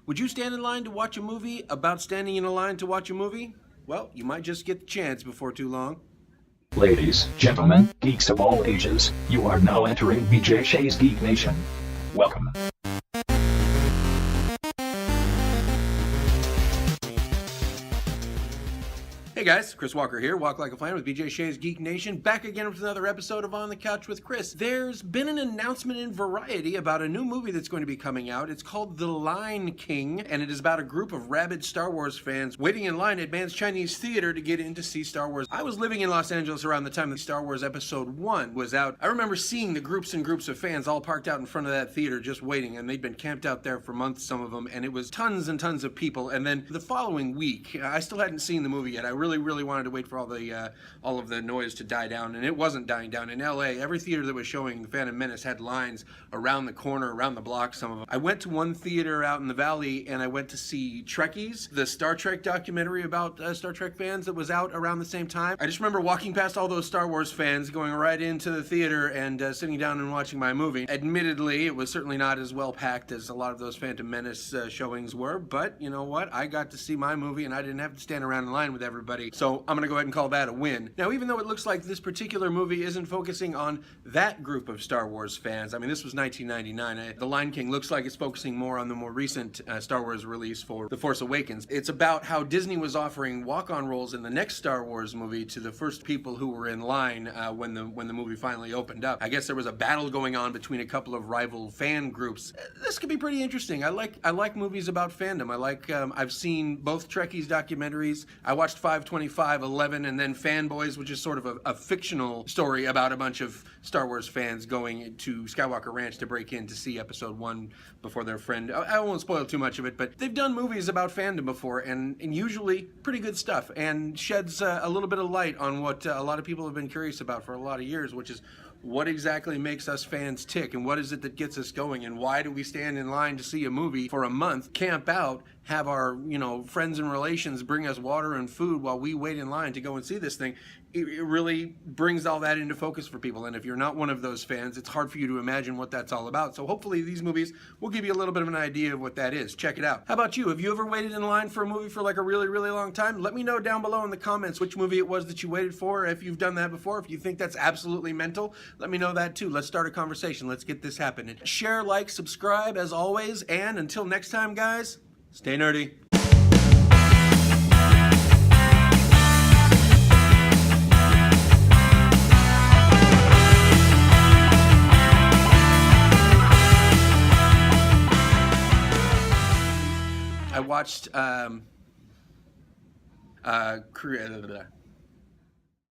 Would you stand in line to watch a movie about standing in a line to watch a movie? Well, you might just get the chance before too long. Ladies, gentlemen, geeks of all ages, you are now entering BJ Shea's Geek Nation. Welcome. Hey guys, Chris Walker here, Walk Like a Flame with BJ Shea's Geek Nation, back again with another episode of On the Couch with Chris. There's been an announcement in Variety about a new movie that's going to be coming out. It's called The Lion King, and it is about a group of rabid Star Wars fans waiting in line at Man's Chinese Theater to get in to see Star Wars. I was living in Los Angeles around the time that Star Wars Episode 1 was out. I remember seeing the groups and groups of fans all parked out in front of that theater just waiting, and they'd been camped out there for months, some of them, and it was tons and tons of people. And then the following week, I still hadn't seen the movie yet. I really wanted to wait for all of the noise to die down, and it wasn't dying down. In LA, every theater that was showing The Phantom Menace had lines around the corner, around the block, some of them. I went to one theater out in the valley, and I went to see Trekkies, the Star Trek documentary about Star Trek fans that was out around the same time. I just remember walking past all those Star Wars fans, going right into the theater and sitting down and watching my movie. Admittedly, it was certainly not as well packed as a lot of those Phantom Menace showings were, but you know what? I got to see my movie, and I didn't have to stand around in line with everybody. So I'm gonna go ahead and call that a win. Now, even though it looks like this particular movie isn't focusing on that group of Star Wars fans, I mean, this was 1999. The Lion King looks like it's focusing more on the more recent Star Wars release for The Force Awakens. It's about how Disney was offering walk-on roles in the next Star Wars movie to the first people who were in line when the movie finally opened up. I guess there was a battle going on between a couple of rival fan groups. This could be pretty interesting. I like movies about fandom. I've seen both Trekkies documentaries. I watched 525, 11, and then Fanboys, which is sort of a fictional story about a bunch of Star Wars fans going to Skywalker Ranch to break in to see Episode 1 before their friend. I won't spoil too much of it, but they've done movies about fandom before, and usually pretty good stuff, and sheds a little bit of light on what a lot of people have been curious about for a lot of years, which is what exactly makes us fans tick, and what is it that gets us going, and why do we stand in line to see a movie for a month, camp out, have our friends and relations bring us water and food while we wait in line to go and see this thing? It really brings all that into focus for people, and if you're not one of those fans, it's hard for you to imagine what that's all about. So hopefully these movies will give you a little bit of an idea of what that is. Check it out. How about you? Have you ever waited in line for a movie for like a really long time? Let me know down below in the comments which movie it was that you waited for. If you've done that before, if you think that's absolutely mental, let me know that too. Let's start a conversation. Let's get this happening. Share, like, subscribe as always, and until next time, guys, stay nerdy. I watched